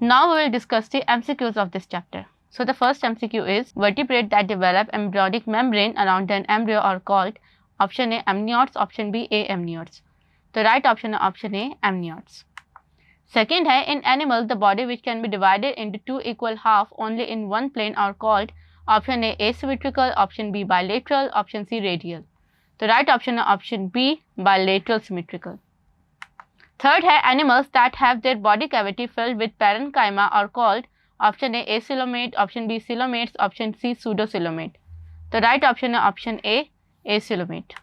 Now we will discuss the MCQs of this chapter. So the first MCQ is vertebrate that develop embryonic membrane around an embryo are called option A amniotes, option B amniotes. The right option is option A amniotes. Second है in animal the body which can be divided into two equal half only in one plane are called option A asymmetrical, option B bilateral, option C radial. The right option is option B bilateral symmetrical. Third है animals that have their body cavity filled with parenchyma are called option A acoelomate, option B coelomates, option C pseudocoelomate. The right option is option A acoelomate.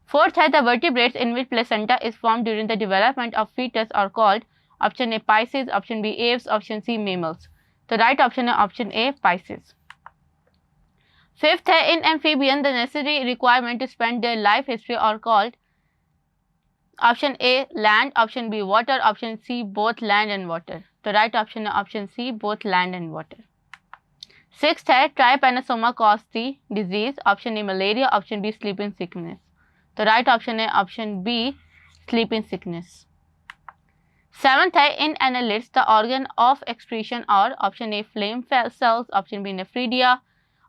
Fourth है the vertebrates in which placenta is formed during the development of fetus are called option A Pisces, option B aves, option C mammals. The right option is option A Pisces. Fifth है in amphibian the necessary requirement to spend their life history are called option A land, option B water, option C both land and water. The right option is option C both land and water. Sixth है trypanosoma cause the disease, option A malaria, option B sleeping sickness. The right option is option B sleeping sickness. Seventh है in annelids the organ of excretion are option A flame cells, option B nephridia,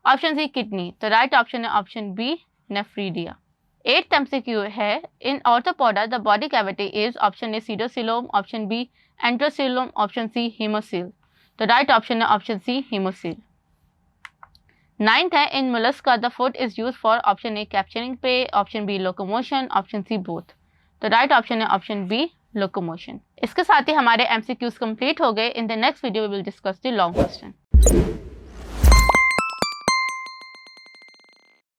option C kidney. The right option is option B nephridia. Eighth MCQ है in arthropoda the body cavity is option A pseudocoelom, option B enterocoelom, option C hemocoel. The right option is option C hemocoel. Ninth है in mollusca the foot is used for option A capturing prey, option B locomotion, option C both. The right option is option B locomotion. इसके साथ ही हमारे MCQs complete हो गए. In the next video we will discuss the long question.